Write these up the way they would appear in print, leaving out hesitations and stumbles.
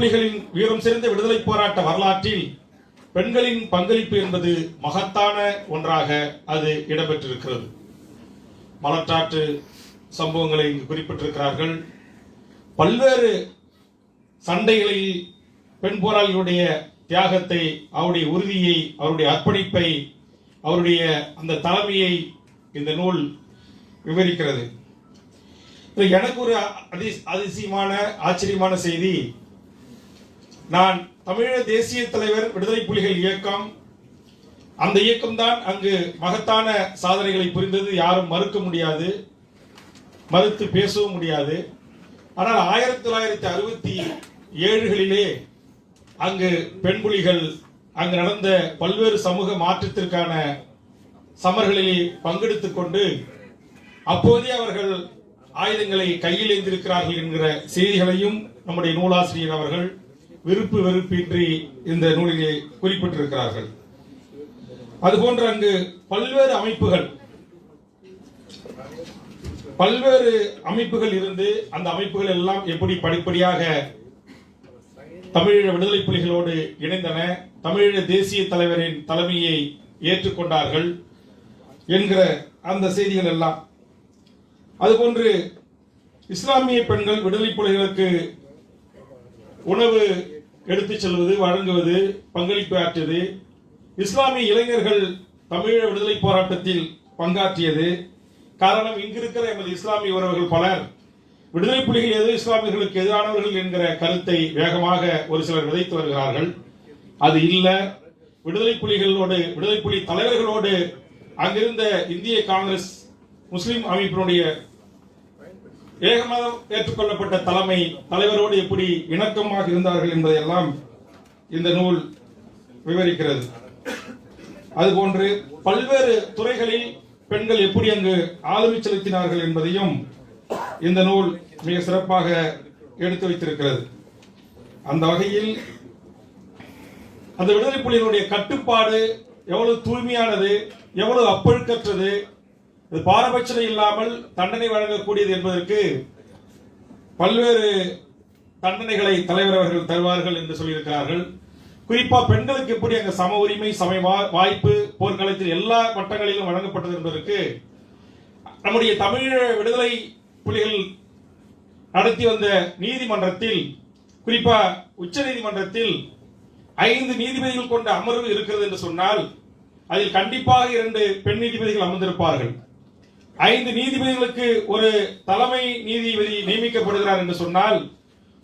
புலிகளின் வீரம் சிறந்த விடுதலை போராட்ட வரலாற்றில் பெண்களின் பங்களிப்பு என்பது மகத்தான ஒன்றாக அது இடம்பெற்றிருக்கிறது. மலட்டாற்று சம்பவங்களை இங்கு குறிப்பிட்டிருக்கிறார்கள். பல்வேறு சண்டைகளில் பெண் போராளிகளுடைய தியாகத்தை, அவருடைய உறுதியை, அவருடைய அர்ப்பணிப்பை, அவருடைய அந்த தலைமையை இந்த நூல் விவரிக்கிறது. எனக்கு ஒரு அதிசயமான ஆச்சரியமான செய்தி, நான் தமிழக தேசிய தலைவர் விடுதலை புலிகள் இயக்கம், அந்த இயக்கம்தான் அங்கு மகத்தான சாதனைகளை புரிந்தது, யாரும் மறுக்க முடியாது, மறுத்து பேசவும் முடியாது. ஆனால் 1967களிலே அங்கு பெண் புலிகள் அங்கு நடந்த பல்வேறு சமூக மாற்றத்திற்கான சமர்களிலே பங்கெடுத்துக் கொண்டு அப்போதே அவர்கள் ஆயுதங்களை கையில் ஏந்திருக்கிறார்கள் என்கிற செய்திகளையும் நம்முடைய நூலாசிரியர் அவர்கள் விருப்பு வெறுப்பின்றி இந்த நூலிலே குறிப்பிட்டிருக்கிறார்கள். அதுபோன்று அங்கு பல்வேறு அமைப்புகள் இருந்து அந்த அமைப்புகள் எல்லாம் எப்படி படிப்படியாக தமிழீழ விடுதலை புலிகளோடு இணைந்தன, தமிழீழ தேசிய தலைவரின் தலைமையை ஏற்றுக்கொண்டார்கள் என்கிற அந்த செய்திகள் எல்லாம். அதுபோன்று இஸ்லாமிய பெண்கள் விடுதலை புலிகளுக்கு உணவு எடுத்துச் செல்வது, வழங்குவது, பங்களிப்பு ஆற்றியது, இஸ்லாமிய இளைஞர்கள் தமிழீழ விடுதலை போராட்டத்தில் பங்காற்றியது. காரணம், இங்கிருக்கிற எமது இஸ்லாமிய உறவுகள் பலர் விடுதலை புலிகள் ஏதோ இஸ்லாமியர்களுக்கு எதிரானவர்கள் என்கிற கருத்தை வேகமாக ஒரு சிலர் விதைத்து வருகிறார்கள். அது இல்ல. விடுதலை புலிகளோடு, விடுதலை புலி தலைவர்களோடு அங்கிருந்த இந்திய காங்கிரஸ் முஸ்லிம் அமைப்பினுடைய ஏகமாக ஏற்றுக்கொள்ளப்பட்ட தலைவரோடு எப்படி இணக்கமாக இருந்தார்கள் என்பதையெல்லாம் இந்த நூல் விவரிக்கிறது. அதுபோன்று பல்வேறு துறைகளில் பெண்கள் எப்படி அங்கு ஆளுமை செலுத்தினார்கள் என்பதையும் இந்த நூல் மிக சிறப்பாக எடுத்து வைத்திருக்கிறது. அந்த வகையில் அந்த விடுதலை புலிகளுடைய கட்டுப்பாடு எவ்வளவு தூய்மையானது, எவ்வளவு அப்பழுக்கற்றது, பாரபட்சம் இல்லாமல் தண்டனை வழங்கக்கூடியது என்பதற்கு பல்வேறு தண்டனைகளை தலைவர் அவர்கள் தருவார்கள் என்று சொல்லியிருக்கிறார்கள். குறிப்பா பெண்களுக்கு எப்படி அங்கு சம உரிமை, சம வாய்ப்பு போர்க்களத்தில் எல்லா மட்டங்களிலும் வழங்கப்பட்டது என்பதற்கு நம்முடைய தமிழீழ விடுதலை புலிகள் நடத்தி வந்த நீதிமன்றத்தில், குறிப்பா உச்ச நீதிமன்றத்தில் 5 நீதிபதிகள் கொண்ட அமர்வு இருக்கிறது என்று சொன்னால் அதில் கண்டிப்பாக 2 பெண் நீதிபதிகள் அமர்ந்திருப்பார்கள். 5 நீதிபதிகளுக்கு ஒரு தலைமை நீதிபதி நியமிக்கப்படுகிறார் என்று சொன்னால்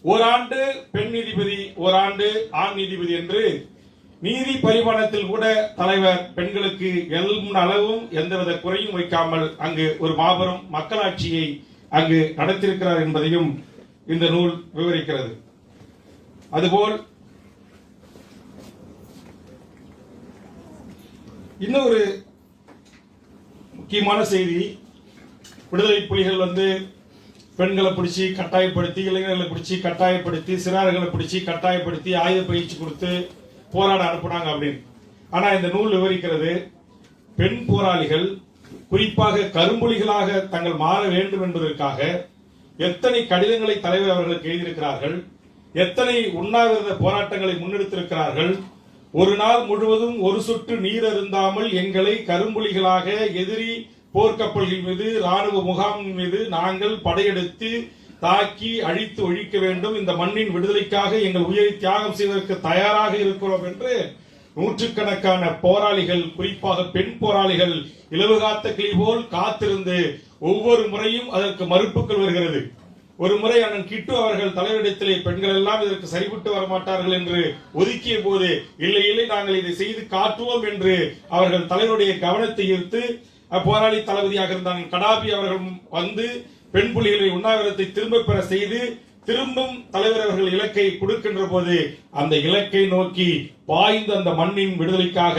ஓராண்டு பெண் நீதிபதி, ஓராண்டு ஆண் நீதிபதி என்று நீதி பரிமாணத்தில் கூட தலைவர் பெண்களுக்கு அளவும் எந்தவித குறையும் வைக்காமல் அங்கு ஒரு மாபெரும் மக்களாட்சியை அங்கு நடத்தியிருக்கிறார் என்பதையும் இந்த நூல் விவரிக்கிறது. அதுபோல் இன்னொரு முக்கியமான செய்தி, விடுதலை புலிகள் பெண்களை பிடிச்சி கட்டாயப்படுத்தி, இளைஞர்களை பிடிச்சி கட்டாயப்படுத்தி, சிறார்களை பிடிச்சி கட்டாயப்படுத்தி ஆயுத பயிற்சி கொடுத்து போராட அனுப்புனாங்க அப்படின்னு. ஆனா இந்த நூல் விவரிக்கிறது, பெண் போராளிகள் குறிப்பாக கரும்புலிகளாக தங்கள் மாற வேண்டும் என்பதற்காக எத்தனை கடிதங்களை தலைவர் அவர்களுக்கு எழுதியிருக்கிறார்கள், எத்தனை உண்ணாவிரத போராட்டங்களை முன்னெடுத்திருக்கிறார்கள். ஒரு நாள் முழுவதும் ஒரு சொட்டு நீர் அருந்தாமல் எங்களை கரும்புலிகளாக எதிரி போர்க்கப்பல்கள் மீது, ராணுவ முகாமின் மீது நாங்கள் படையெடுத்து தாக்கி அழித்து ஒழிக்க வேண்டும், இந்த மண்ணின் விடுதலைக்காக எங்கள் உயிரை தியாகம் செய்வதற்கு தயாராக இருக்கிறோம் என்று நூற்றுக்கணக்கான போராளிகள், குறிப்பாக பெண் போராளிகள் இலவுகாத்த கிளி போல் காத்திருந்து ஒவ்வொரு முறையும் அதற்கு மறுப்புகள் வருகிறது. ஒரு முறை அண்ணன் கிட்டு அவர்கள் தலைவரிடத்திலே பெண்கள் எல்லாம் இதற்கு சரிபட்டு வரமாட்டார்கள் என்று ஒதுக்கிய போது, இல்லை இல்லை நாங்கள் இதை செய்து காட்டுவோம் என்று அவர்கள் தலைவருடைய கவனத்தை ஈர்த்து போராளி தளபதியாக இருந்தாங்க கடாபி அவர்கள் பெண் புலிகளை உண்ணாவிரத்தை திரும்ப பெற செய்து திரும்பும் தலைவர் அவர்கள் இலக்கை கொடுக்கின்ற போது அந்த இலக்கை நோக்கி பாய்ந்த அந்த மண்ணின் விடுதலைக்காக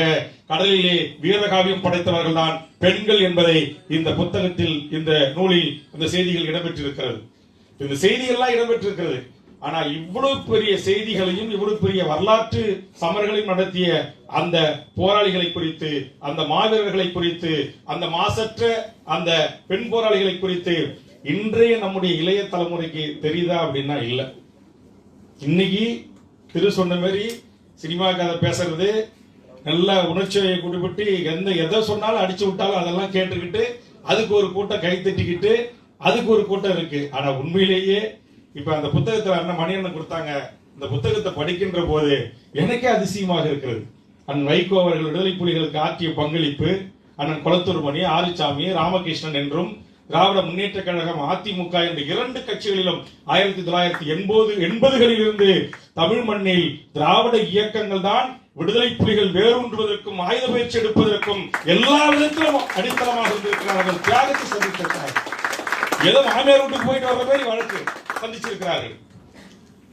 கடலிலே வீரகாவியம் படைத்தவர்கள் தான் பெண்கள் என்பதை இந்த புத்தகத்தில், இந்த நூலில் இந்த செய்திகள் இடம்பெற்றிருக்கிறது. இந்த செய்திகள்லாம் இடம்பெற்றிருக்கிறது. ஆனால் இவ்வளவு பெரிய செய்திகளையும் இவ்வளவு பெரிய வரலாற்று சமர்களையும் நடத்திய அந்த போராளிகளை குறித்து, அந்த மாவீரர்களை குறித்து, அந்த மாசற்ற அந்த பெண் போராளிகளை குறித்து இன்றைய நம்முடைய இளைய தலைமுறைக்கு தெரியுதா அப்படின்னா இல்ல. இன்னைக்கு திரு சொன்ன மாதிரி சினிமா கதை பேசுறது, நல்ல உணர்ச்சியை குறிப்பிட்டு எதை சொன்னாலும் அடிச்சு விட்டாலும் அதெல்லாம் கேட்டுக்கிட்டு அதுக்கு ஒரு கூட்டம் கை தட்டிக்கிட்டு அதுக்கு ஒரு கூட்டம் இருக்கு. ஆனா உண்மையிலேயே இப்ப அந்த புத்தகத்துல அண்ணன் மணியண்ணன் கொடுத்தாங்க. இந்த புத்தகத்தை படிக்கின்ற போது எனக்கே அதிசயமாக இருக்கிறது. அண்ணன் வைகோ அவர்கள் விடுதலை புலிகளுக்கு ஆற்றிய பங்களிப்பு, அண்ணன் குளத்தூர் மணி, ஆரிச்சாமி, ராமகிருஷ்ணன் என்றும் திராவிட முன்னேற்ற கழகம், அதிமுக என்ற 2 கட்சிகளிலும் 1980களில் இருந்து தமிழ் மண்ணில் திராவிட இயக்கங்கள் தான் விடுதலை புலிகள் வேரூன்றுவதற்கும் ஆயுத பயிற்சி எடுப்பதற்கும் எல்லா விதத்திலும் அடித்தளமாக இருந்திருக்கிறார்கள். தியாகத்தை சந்தித்திருக்கிறார்கள். ஏதோ மாமியார் வீட்டுக்கு போயிட்டு வர்ற மாதிரி வழக்கு சந்திச்சிருக்கிறார்கள்.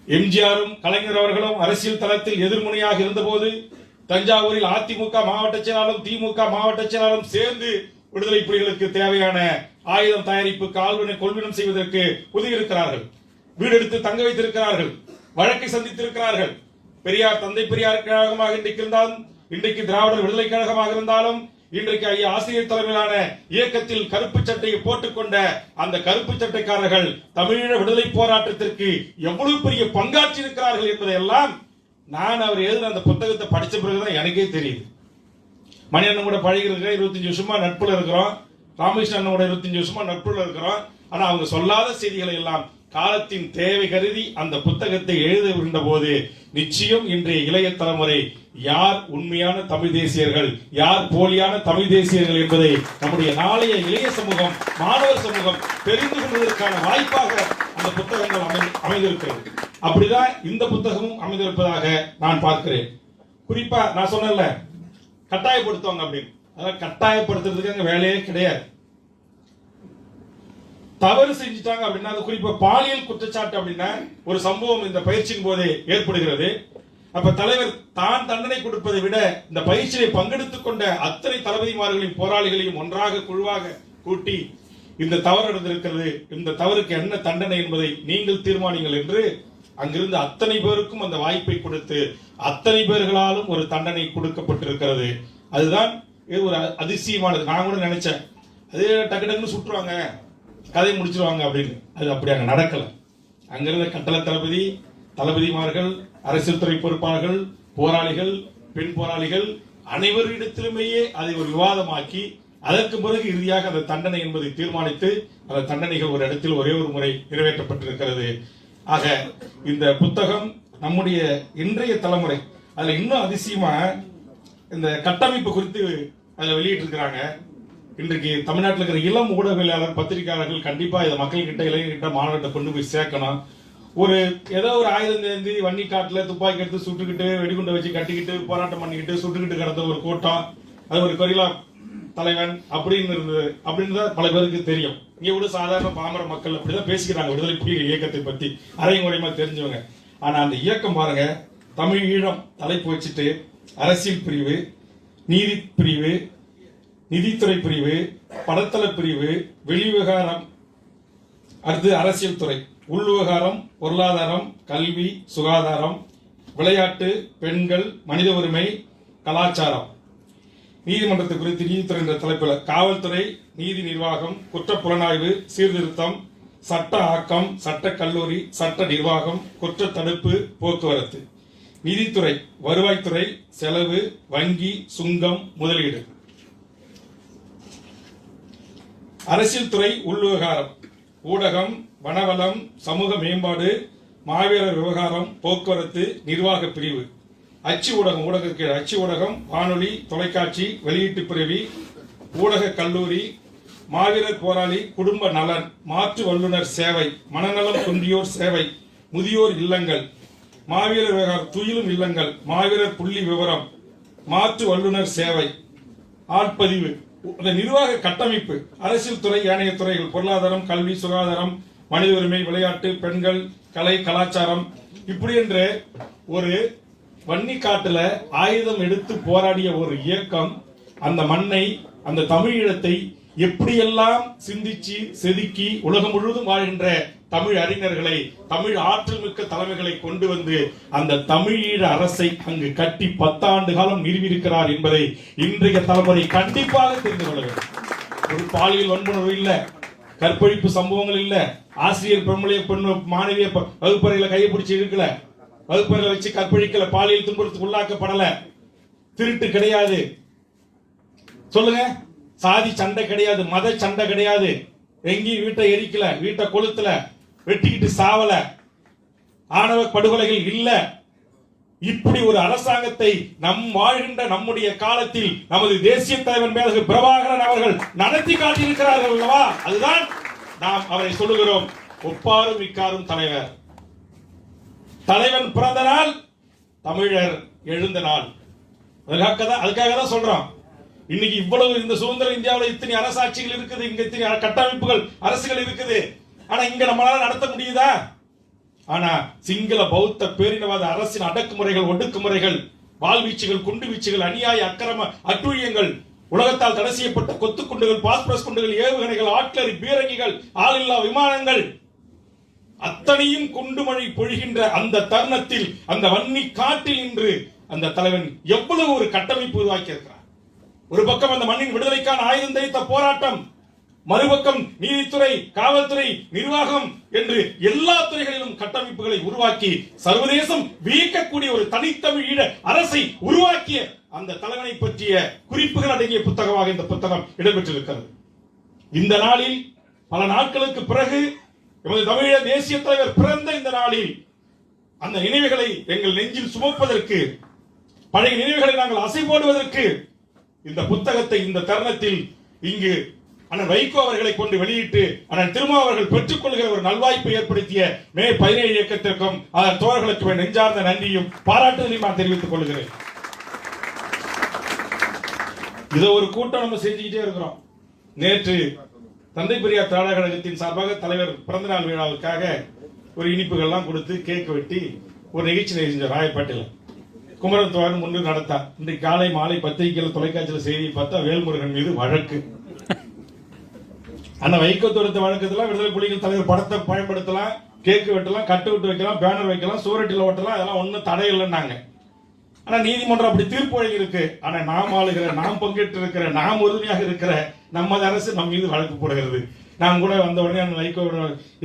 எம்ஜிஆரும் கலைஞர் அவர்களும் அரசியல் தளத்தில் எதிர்முனையாக இருந்தபோது தஞ்சாவூரில் அதிமுக மாவட்ட செயலாளரும் திமுக மாவட்ட செயலாளரும் சேர்ந்து விடுதலை புலிகளுக்கு தேவையான ஆயுதம் தயாரிப்பு, கொள்வினம் செய்வதற்கு உதவியிருக்கிறார்கள். வீடு எடுத்து தங்க வைத்திருக்கிறார்கள். வழக்கை சந்தித்திருக்கிறார்கள். பெரியார், தந்தை பெரியார் கழகமாக இன்றைக்கு இருந்தாலும், இன்றைக்கு திராவிடர் விடுதலை கழகமாக இருந்தாலும், இன்றைக்கு ஐயா ஆசிரியர் தலைமையிலான இயக்கத்தில் கருப்பு சட்டையை போட்டுக்கொண்ட அந்த கருப்பு சட்டைக்காரர்கள் தமிழீழ விடுதலை போராட்டத்திற்கு எவ்வளவு பெரிய பங்காற்றி இருக்கிறார்கள் என்பதை எல்லாம் நான் அவர் எழுதின அந்த புத்தகத்தை படிச்ச பிறகுதான் எனக்கே தெரியுது. மணி அண்ணன் கூட பழகி இருக்கிற 25 வருஷமா நட்புல இருக்கிறோம். ராமகிருஷ்ணன் அண்ணன் கூட 25 வருஷமா நட்புல இருக்கிறோம். ஆனா அவங்க சொல்லாத செய்திகளை எல்லாம் காலத்தின் தேவை கருதி அந்த புத்தகத்தை எழுதுகின்ற போது நிச்சயம் இன்றைய இளைய தலைமுறை யார் உண்மையான தமிழ் தேசியர்கள், யார் போலியான தமிழ் தேசியர்கள் என்பதை நம்முடைய நாளைய இளைய சமூகம், மாணவர் சமூகம் தெரிந்து கொள்வதற்கான வாய்ப்பாக அந்த புத்தகங்கள் அமைந்திருக்கிறது. அப்படிதான் இந்த புத்தகமும் அமைந்திருப்பதாக நான் பார்க்கிறேன். குறிப்பா நான் சொன்னேன்ல, கட்டாயப்படுத்துவாங்க அப்படின்னு. அதாவது கட்டாயப்படுத்துறதுக்கு அங்க வேலையே கிடையாது. தவறு செஞ்சுட்டாங்க அப்படின்னா, அது குறிப்பா பாலியல் குற்றச்சாட்டு அப்படின்னா ஒரு சம்பவம் இந்த பயிற்சியின் போதே ஏற்படுகிறது. அப்ப தலைவர் தான் தண்டனை கொடுப்பதை விட இந்த பயிற்சியை பங்கெடுத்துக் கொண்ட அத்தனை தளபதிமார்களையும் போராளிகளையும் ஒன்றாக குழுவாக கூட்டி இந்த தவறு நடந்திருக்கிறது, இந்த தவறுக்கு என்ன தண்டனை என்பதை நீங்கள் தீர்மானிங்கள் என்று அங்கிருந்து அத்தனை பேருக்கும் அந்த வாய்ப்பை கொடுத்து அத்தனை பேர்களாலும் ஒரு தண்டனை கொடுக்கப்பட்டிருக்கிறது. அதுதான் ஒரு அதிசயமானது. நான் கூட நினைச்சேன் அது டக்கு டக்குன்னு சுட்டுருவாங்க, கதை முடிச்சிருவாங்க அப்படின்னு. அது அப்படி அங்க நடக்கல. அங்கிருந்த கட்டளை தளபதி, தளபதிமார்கள், அரசியல் துறை பொறுப்பாளர்கள், போராளிகள், பெண் போராளிகள் அனைவரிடத்திலுமேயே அதை ஒரு விவாதமாக்கி அதற்கு பிறகு இறுதியாக அந்த தண்டனை என்பதை தீர்மானித்து அந்த தண்டனைகள் ஒரு இடத்தில் ஒரே ஒரு முறை நிறைவேற்றப்பட்டிருக்கிறது. ஆக இந்த புத்தகம் நம்முடைய இன்றைய தலைமுறை, அதுல இன்னும் அதிசயமா இந்த கட்டமைப்பு குறித்து அதுல வெளியிட்டு இருக்கிறாங்க. இன்றைக்கு தமிழ்நாட்டில் இருக்கிற இளம் ஊடகவியலாளர், பத்திரிகையாளர்கள் கண்டிப்பா இதை மக்கள்கிட்ட, இளைஞர்கிட்ட, மாணவர்கிட்ட கொண்டு போய் சேர்க்கணும். ஏதோ ஒரு ஆயுதம் தேர்ந்து வன்னி காட்டுல துப்பாக்கி எடுத்து சுட்டுக்கிட்டு வெடிகுண்டை வச்சு கட்டிக்கிட்டு போராட்டம் பண்ணிக்கிட்டு சுட்டுக்கிட்டு கிடந்த ஒரு கூட்டம், அது ஒரு கொரில்லா தலைவன் அப்படின்னு இருந்தது அப்படின்னு தான் பல பேருக்கு தெரியும். இங்க கூட சாதாரண பாமர மக்கள் அப்படிதான் பேசிக்கிறாங்க விடுதலை புலிகள் இயக்கத்தை பத்தி அரைமுறைமா தெரிஞ்சவங்க. ஆனா அந்த இயக்கம் பாருங்க, தமிழ் ஈழம் தலைப்பு வச்சுட்டு அரசியல் பிரிவு, நீதி பிரிவு, நிதித்துறை பிரிவு, படத்தள பிரிவு, வெளிவிவகாரம், அடுத்து அரசியல் துறை, உள் விவகாரம், பொருளாதாரம், கல்வி, சுகாதாரம், விளையாட்டு, பெண்கள், மனித உரிமை, கலாச்சாரம், நீதிமன்றத்தை குறித்து நீதித்துறை என்ற தலைப்பில் காவல்துறை, நீதி நிர்வாகம், குற்ற புலனாய்வு, சீர்திருத்தம், சட்ட ஆக்கம், சட்ட கல்லூரி, சட்ட நிர்வாகம், குற்ற தடுப்பு, போக்குவரத்து, நிதித்துறை, வருவாய்த்துறை, செலவு, வங்கி, சுங்கம், முதலீடு, அரசியல் துறை, உள் விவகாரம், ஊடகம், வனவளம், சமூக மேம்பாடு, மாவீரர் விவகாரம், போக்குவரத்து, நிர்வாக பிரிவு, அச்சு ஊடகம், ஊடகಕ್ಕೆ அச்சு ஊடகம், வானொலி, தொலைக்காட்சி, வெளியீட்டு பிரிவு, ஊடக கல்லூரி, மாவீரர் போராளி, குடும்ப நலன், மாற்று வல்லுநர் சேவை, மனநலம் குன்றியோர் சேவை, முதியோர் இல்லங்கள், மாவீரர் விவகாரம், துயிலும் இல்லங்கள், மாவீரர் புள்ளி விவரம், மாற்று வல்லுநர் சேவை, ஆட்பதிவு, இந்த நிர்வாக கட்டமைப்பு, அரசியல் துறை, ஏனைய துறைகள், பொருளாதாரம், கல்வி, சுகாதாரம், மனித உரிமை, விளையாட்டு, பெண்கள், கலை, கலாச்சாரம், இப்படி என்று ஒரு வன்னிக்காட்டுல ஆயுதம் எடுத்து போராடிய ஒரு இயக்கம் அந்த மண்ணை, அந்த தமிழீழத்தை எப்படியெல்லாம் சிந்திச்சு செதுக்கி உலகம் முழுவதும் வாழ்கின்ற தமிழ் அறிஞர்களை, தமிழ் ஆற்றல் மிக்க தலைமைகளை கொண்டு வந்து அந்த தமிழீழ அரசை அங்கு கட்டி 10 ஆண்டு காலம் நிறுவியிருக்கிறார் என்பதை இன்றைய தலைமுறை கண்டிப்பாக தெரிந்து கொள்ள வேண்டும். ஒரு பாலியல் வன்புணர்வு இல்ல, கற்பழிப்பு சம்பவங்கள் இல்ல, ஆசிரியர் பெண்மணிய மாணவிய வகுப்பறையில கையை பிடிச்சி இருக்கல, வகுப்பறையில வச்சு கற்பழிக்கல, பாலியல் துன்புறுத்துக்கு உள்ளாக்கப்படல, திருட்டு கிடையாது. சொல்லுங்க, சாதி சண்டை கிடையாது, மத சண்டை கிடையாது, எங்கேயும் வீட்டை எரிக்கல, வீட்டை கொளுத்தல, வெட்டிக்கிட்டு சாவல, ஆணவ படுகொலைகள் இல்ல. இப்படி ஒரு அரசாங்கத்தை நம் வாழ்கின்ற நம்முடைய காலத்தில் நமது தேசிய தலைவர் மேதகு பிரபாகரன் அவர்கள் நடத்தி காட்டியிருக்கிறார்கள் அல்லவா? அதுதான் நாம் அவரை சொல்லுகிறோம் ஒப்பாரும் மிக்காரும் தலைவர். தலைவன் பிறந்த நாள், தமிழர் எழுந்த நாள். அதுக்காக தான் சொல்றோம். இன்னைக்கு இவ்வளவு இந்த சுதந்திர இந்தியாவில் இத்தனை அரசாட்சிகள் இருக்குது, இங்க இத்தனை கட்டமைப்புகள் அரசுகள் இருக்குது. ஆனா இங்க நம்மளால நடத்த முடியுதா? ஆனா சிங்கள பௌத்த பேரினவாத அரசின் அடக்குமுறைகள், ஒடுக்குமுறைகள், வாள்வீச்சுகள், குண்டு வீச்சுகள், அநியாய அக்கிரம அட்டூழியங்கள், உலகத்தால் தடை செய்யப்பட்ட கொத்து குண்டுகள், பாஸ்பரஸ் குண்டுகள், ஏவுகணைகள், ஆட்லரி பீரங்கிகள், ஆளில்லா விமானங்கள், அத்தனையும் குண்டுமழை பொழிகின்ற அந்த தருணத்தில் அந்த வன்னி காட்டில் இன்று அந்த தலைவன் எவ்வளவு ஒரு கட்டமைப்பு உருவாக்கி இருக்கிறார். ஒரு பக்கம் அந்த மண்ணின் விடுதலைக்கான ஆயுதம் தரித்த போராட்டம், மறுபக்கம் நீதித்துறை, காவல்துறை, நிர்வாகம் என்று எல்லா துறைகளிலும் கட்டமைப்புகளை உருவாக்கி சர்வதேசம் வியக்கக்கூடிய ஒரு தனித்தமிழீழ அரசை உருவாக்கிய அந்த தலைவனை பற்றிய குறிப்புகள் அடங்கிய புத்தகமாக இந்த புத்தகம் இடம்பெற்றிருக்கிறது. இந்த நாளில் பல நாட்களுக்கு பிறகு எமது தமிழீழ தேசிய தலைவர் பிறந்த இந்த நாளில் அந்த நினைவுகளை எங்கள் நெஞ்சில் சுமப்பதற்கு, பழைய நினைவுகளை நாங்கள் அசை போடுவதற்கு இந்த புத்தகத்தை இந்த தருணத்தில் இங்கு அண்ணன் வைகோ அவர்களை கொண்டு வெளியிட்டு அண்ணன் திருமா அவர்கள் பெற்றுக் கொள்கிற ஒரு நல்வாய்ப்பு ஏற்படுத்திய மே 17 இயக்கத்திற்கும் அதன் தோழர்களுக்கு நெஞ்சார்ந்த நன்றியும் பாராட்டுதலையும் நான் தெரிவித்துக் கொள்கிறேன். இதை ஒரு கூட்டம் நம்ம செஞ்சுக்கிட்டே இருக்கிறோம். நேற்று தந்தை பெரியார் திராவிடர் கழகத்தின் சார்பாக தலைவர் பிறந்தநாள் விழாவுக்காக ஒரு இனிப்புகள்லாம் கொடுத்து கேக் வெட்டி ஒரு நிகழ்ச்சி செஞ்ச ராயப்பேட்டையில் குமரன் தோழன் முன்பு நடத்தார். இன்றைக்கு காலை மாலை பத்திரிகையில் தொலைக்காட்சியில் செய்தியை பார்த்தா வேல்முருகன் மீது வழக்கு. அந்த வைகோ தொடுத்த வழக்கத்துல விடுதலை புலிகள் தலைவர் படத்தை பயன்படுத்தலாம், கேக்கு வெட்டலாம், கட்டு விட்டு வைக்கலாம், பேனர் வைக்கலாம், சூரட்டில் ஓட்டலாம், அதெல்லாம் ஒன்றும் தடை இல்லைன்னாங்க. ஆனா நீதிமன்றம் அப்படி தீர்ப்பு வழங்கி இருக்கு. ஆனா நாம் ஆளுகிற, நாம் பங்கேற்று இருக்கிற, நாம் உறுதியாக இருக்கிற நமது அரசு நம் மீது வழக்கு போடுகிறது. நான் கூட வந்த உடனே அந்த வைகோ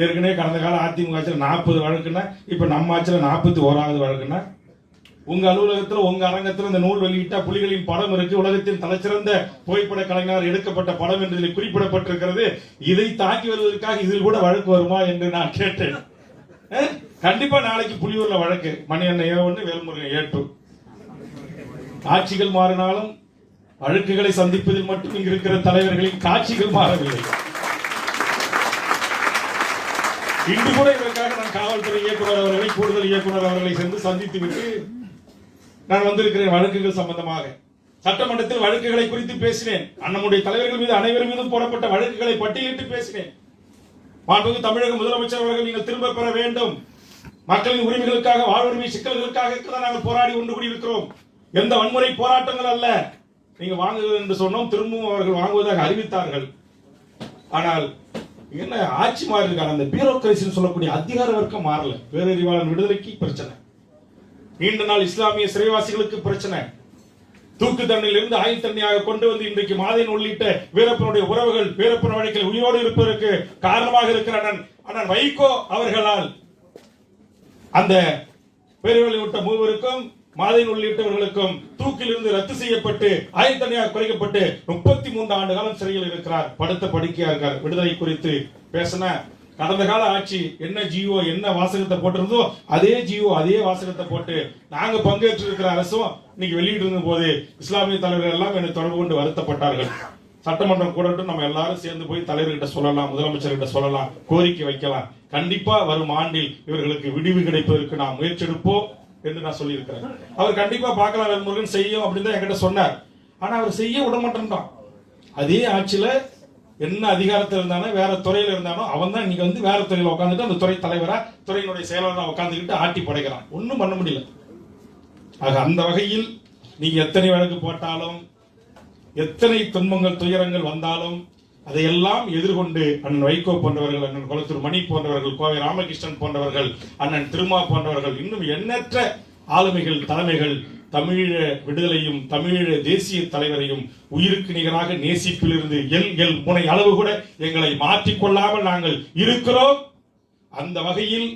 ஏற்கனவே கடந்த கால அதிமுக ஆட்சியில் 40 வழக்குன்னா இப்ப நம்ம ஆட்சியில் 41வது வழக்குன்னா, உங்க அலுவலகத்தில் உங்க அரங்கத்தில் இந்த நூல் வெளியிட்டா புலிகளின் படம் இருக்கு, உலகத்தின் தலைச்சிறந்த புகைப்பட கலைஞர் எடுக்கப்பட்ட படம் என்று இதில் குறிப்பிடப்பட்டிருக்கிறது. இதை தாக்கி வருவதற்காக இதில் கூட வழக்கு வருமா என்று நான் கேட்டேன். கண்டிப்பா நாளைக்கு புலியூர்ல வழக்கு, மணியண்ணன் A1, வேல்முருகன் A2. ஆட்சிகள் மாறினாலும் வழக்குகளை சந்திப்பதில் மட்டும் இங்கு இருக்கிற தலைவர்களின் காட்சிகள் மாறவில்லை. இன்று கூட இதற்காக நான் காவல்துறை இயக்குனர் அவர்களை, கூடுதல் இயக்குனர் அவர்களை சென்று சந்தித்து விட்டு நான் வந்திருக்கிறேன். வழக்குகள் சம்பந்தமாக சட்டமன்றத்தில் வழக்குகளை குறித்து பேசினேன். நம்முடைய தலைவர்கள் மீது அனைவர் மீதும் போடப்பட்ட வழக்குகளை பட்டியலிட்டு பேசினேன். மாண்புமிகு தமிழக முதலமைச்சர் அவர்கள் நீங்கள் திரும்ப பெற வேண்டும், மக்களின் உரிமைகளுக்காக, வாழ்வுரிமை சிக்கல்களுக்காக நாங்கள் போராடி ஒன்று கூடியிருக்கிறோம், எந்த வன்முறை போராட்டங்கள் அல்ல. நீங்க வாங்குவது என்று சொன்னோம், திரும்பவும் அவர்கள் வாங்குவதாக அறிவித்தார்கள். ஆனால் என்ன ஆட்சி மாறி இருக்காங்க, அந்த பியூரோக்ரசி சொல்லக்கூடிய அதிகார வர்க்கம் மாறல. பேரறிவாளன் விடுதலைக்கு பிரச்சனை, நீண்ட நாள் இஸ்லாமிய சிறைவாசிகளுக்கு பிரச்சனை, தூக்கு தண்டனையில் இருந்து ஆயுள் தண்டனையாக கொண்டு வந்து இன்றைக்கு மாதேன் உள்ளிட்ட வீரப்பனுடைய உறவுகள் வீரப்பன் வழக்கில் உயிரோடு இருப்பதற்கு காரணமாக இருக்கிற அண்ணன் வைகோ அவர்களால் அந்த பேரறிவாளை விட்ட மூவருக்கும் மாதேன் உள்ளிட்டவர்களுக்கும் தூக்கில் இருந்து ரத்து செய்யப்பட்டு ஆயுள் தண்டனையாக குறைக்கப்பட்டு 33 ஆண்டு காலம் சிறையில் இருக்கிறார், படுத்த படுக்கையா இருக்கார். விடுதலை குறித்து பேசின கடந்த கால ஆட்சி என்ன ஜியோ என்ன வாசகத்தை போட்டிருந்தோ அதே ஜியோ அதே வாசகத்தை போட்டு நாங்க பங்கேற்று இருக்கிற அரசும் இன்னைக்கு வெளியிட்டு இருந்த போது இஸ்லாமிய தலைவர்கள் எல்லாம் என்னை தொடர்பு கொண்டு வருத்தப்பட்டார்கள். சட்டமன்றம் கூடட்டும், நம்ம எல்லாரும் சேர்ந்து போய் தலைவர்கிட்ட சொல்லலாம், முதலமைச்சர்கிட்ட சொல்லலாம், கோரிக்கை வைக்கலாம். கண்டிப்பா வரும் ஆண்டில் இவர்களுக்கு விடிவு கிடைப்பதற்கு நாம் முயற்சி எடுப்போம் என்று நான் சொல்லியிருக்கிறேன். அவர் கண்டிப்பா பார்க்கலாம், வேல்முருகன் செய்யும் அப்படின்னு தான் என்கிட்ட சொன்னார். ஆனா அவர் செய்ய விட மாட்டேன்றான். அதே ஆட்சியில என்ன அதிகாரத்தில் இருந்தானோ வேற துறையில இருந்தானோ அவன் தான் இன்னைக்கு வந்து வேற துறையில உட்காந்துட்டு அந்த துறை தலைவரா துறையினுடைய செயலாளராக உட்காந்துக்கிட்டு ஆட்டி படைக்கிறான். ஒன்னும் பண்ண முடியல. ஆக அந்த வகையில் நீங்க எத்தனை வழக்கு போட்டாலும், எத்தனை துன்பங்கள் துயரங்கள் வந்தாலும் அதையெல்லாம் எதிர்கொண்டு அண்ணன் வைகோ போன்றவர்கள், அண்ணன் கொளத்தூர் மணி போன்றவர்கள், கோவை ராமகிருஷ்ணன் போன்றவர்கள், அண்ணன் திருமா போன்றவர்கள், இன்னும் எண்ணற்ற ஆளுமைகள், தலைமைகள் தமிழீழ விடுதலையும் தமிழீழ தேசிய தலைவரையும் உயிருக்கு நிகராக நேசிப்பிலிருந்து எல் முனை அளவு கூட எங்களை மாற்றிக்கொள்ளாமல் நாங்கள் இருக்கிறோம். அந்த வகையில்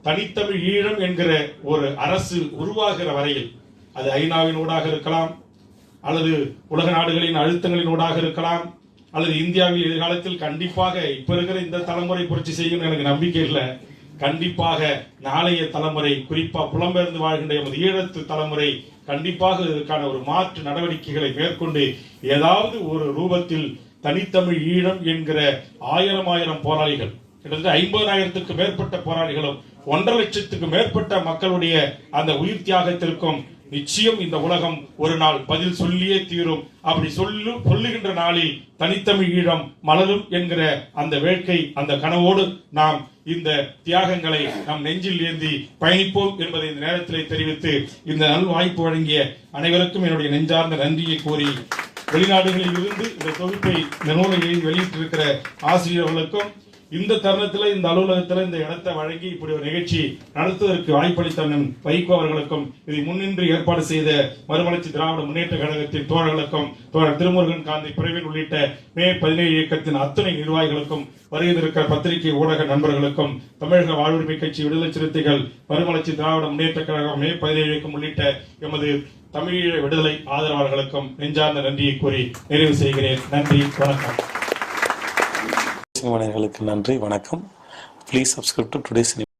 தனித்தமிழ் ஈழம் என்கிற ஒரு அரசு உருவாகிற வரையில் அது ஐநாவின் ஊடாக இருக்கலாம், அல்லது உலக நாடுகளின் அழுத்தங்களின் ஊடாக இருக்கலாம், அல்லது இந்தியாவில் எதிர்காலத்தில் கண்டிப்பாக இப்ப இருக்கிற இந்த தலைமுறை புரட்சி செய்யும் எனக்கு நம்பிக்கை இல்லை. கண்டிப்பாக நாளைய தலைமுறை, குறிப்பா புலம்பெயர்ந்து வாழ்கின்ற எமது ஈழத்து தலைமுறை கண்டிப்பாக இதற்கான ஒரு மாற்று நடவடிக்கைகளை மேற்கொண்டு ஏதாவது ஒரு ரூபத்தில் தனித்தமிழ் ஈழம் என்கிற ஆயிரம் போராளிகள், கிட்டத்தட்ட 50,000க்கு மேற்பட்ட போராளிகளும் 1.5 லட்சத்துக்கு மேற்பட்ட மக்களுடைய அந்த உயிர் தியாகத்திற்கும் நிச்சயம் இந்த உலகம் ஒரு நாள் பதில் சொல்லியே தீரும். அப்படி சொல்லுகின்ற நாளில் தனித்தமிழ் ஈழம் மலரும் என்கிற அந்த வேட்கை, அந்த கனவோடு நாம் இந்த தியாகங்களை நம் நெஞ்சில் ஏந்தி பயணிப்போம் என்பதை இந்த நேரத்திலே தெரிவித்து இந்த நல் வாய்ப்பு வழங்கிய அனைவருக்கும் என்னுடைய நெஞ்சார்ந்த நன்றியை கூறி, வெளிநாடுகளில் இருந்து இந்த தொகுப்பை இந்த நூலை வெளியிட்டிருக்கிற ஆசிரியர்களுக்கும் இந்த தருணத்தில் இந்த அலுவலகத்தில் இந்த இடத்தை வழங்கி இப்படி ஒரு நிகழ்ச்சி நடத்துவதற்கு வாய்ப்பளித்த வைகோ அவர்களுக்கும், இதை முன்னின்று ஏற்பாடு செய்த மறுமலர்ச்சி திராவிட முன்னேற்ற கழகத்தின் தோழர்களுக்கும், தோழர் திருமுருகன் காந்தி பிரவீன் உள்ளிட்ட மே 17 இயக்கத்தின் அத்தனை நிர்வாகிகளுக்கும், வருகின்ற பத்திரிகை ஊடக நண்பர்களுக்கும், தமிழக வாழ்வுரிமை கட்சி, விடுதலை சிறுத்தைகள், மறுமலர்ச்சி திராவிட முன்னேற்ற கழகம், மே 17 இயக்கம் உள்ளிட்ட எமது தமிழீழ விடுதலை ஆதரவாளர்களுக்கும் நெஞ்சார்ந்த நன்றியை கூறி நிறைவு செய்கிறேன். நன்றி, வணக்கம். நன்றி, வணக்கம். Please subscribe to today's